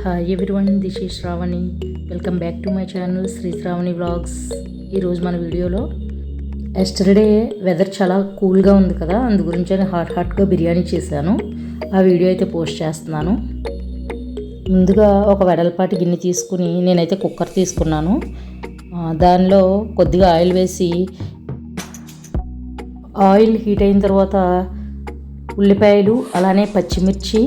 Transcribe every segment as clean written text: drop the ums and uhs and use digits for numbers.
Hi everyone, this is Shravani. Welcome back to my channel Shri Shravani vlogs. ఈరోజు మన వీడియోలో yesterday weather చాలా కూల్గా ఉంది కదా, అందు గురించి నేను హాట్గా బిర్యానీ చేశాను. ఆ వీడియో అయితే పోస్ట్ చేస్తున్నాను. ముందుగా ఒక వెడల్పాటి గిన్నె తీసుకుని నేనైతే కుక్కర్ తీసుకున్నాను. దానిలో కొద్దిగా ఆయిల్ వేసి, ఆయిల్ హీట్ అయిన తర్వాత ఉల్లిపాయలు, అలానే పచ్చిమిర్చి,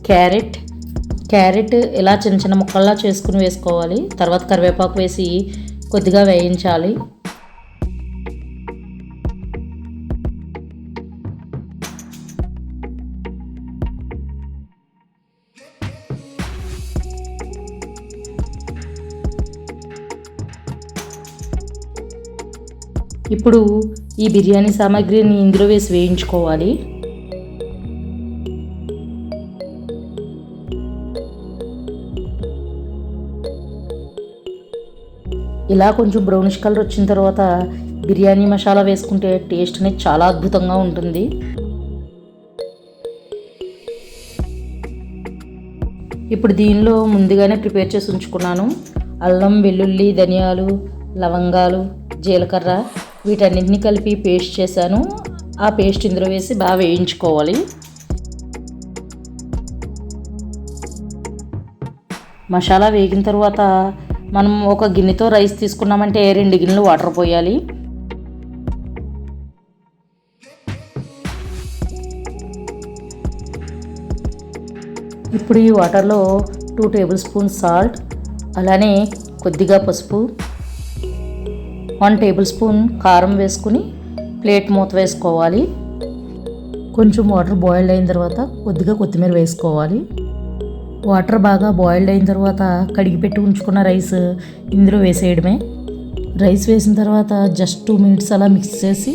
క్యారెట్ ఇలా చిన్న చిన్న ముక్కల్లా చేసుకుని వేసుకోవాలి. తర్వాత కరివేపాకు వేసి కొద్దిగా వేయించాలి. ఇప్పుడు ఈ బిర్యానీ సామాగ్రిని ఇందులో వేసి వేయించుకోవాలి. ఇలా కొంచెం బ్రౌనిష్ కలర్ వచ్చిన తర్వాత బిర్యానీ మసాలా వేసుకుంటే టేస్ట్ అనేది చాలా అద్భుతంగా ఉంటుంది. ఇప్పుడు దీనిలో ముందుగానే ప్రిపేర్ చేసి ఉంచుకున్నాను అల్లం, వెల్లుల్లి, ధనియాలు, లవంగాలు, జీలకర్ర, వీటన్నింటినీ కలిపి పేస్ట్ చేశాను. ఆ పేస్ట్ ఇందులో వేసి బాగా వేయించుకోవాలి. మసాలా వేగిన తర్వాత మనం ఒక గిన్నెతో రైస్ తీసుకున్నామంటే 2 గిన్నెలు వాటర్ పోయాలి. ఇప్పుడు ఈ వాటర్లో 2 టేబుల్ స్పూన్స్ సాల్ట్, అలానే కొద్దిగా పసుపు, 1 టేబుల్ స్పూన్ కారం వేసుకుని ప్లేట్ మూత వేసుకోవాలి. కొంచెం వాటర్ బాయిల్డ్ అయిన తర్వాత కొద్దిగా కొత్తిమీర వేసుకోవాలి. వాటర్ బాగా బాయిల్డ్ అయిన తర్వాత కడిగి పెట్టి ఉంచుకున్న రైస్ ఇందులో వేసేయడమే. రైస్ వేసిన తర్వాత జస్ట్ 2 మినిట్స్ అలా మిక్స్ చేసి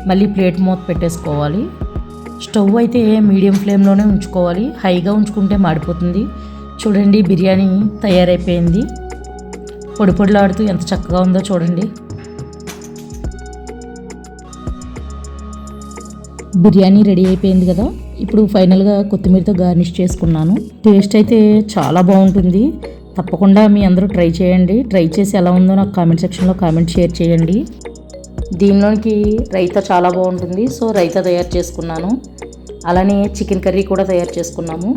మళ్ళీ ప్లేట్ మూత పెట్టేసుకోవాలి. స్టవ్ అయితే మీడియం ఫ్లేమ్లోనే ఉంచుకోవాలి, హైగా ఉంచుకుంటే మాడిపోతుంది. చూడండి, బిర్యానీ తయారైపోయింది. పొడి పొడిలాడుతూ ఎంత చక్కగా ఉందో చూడండి. బిర్యానీ రెడీ అయిపోయింది కదా. ఇప్పుడు ఫైనల్గా కొత్తిమీరతో గార్నిష్ చేసుకున్నాను. టేస్ట్ అయితే చాలా బాగుంటుంది. తప్పకుండా మీ అందరూ ట్రై చేయండి. ట్రై చేసి ఎలా ఉందో నాకు కామెంట్ సెక్షన్లో షేర్ చేయండి. దీనిలోనికి రైతా చాలా బాగుంటుంది. సో రైతా తయారు చేసుకున్నాను. అలానే చికెన్ కర్రీ కూడా తయారు చేసుకున్నాము.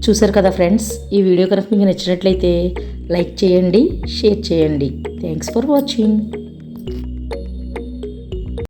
చూసారు కదా ఫ్రెండ్స్, ఈ వీడియో కనుక మీకు నచ్చినట్లయితే లైక్ చేయండి, షేర్ చేయండి. Thanks for watching.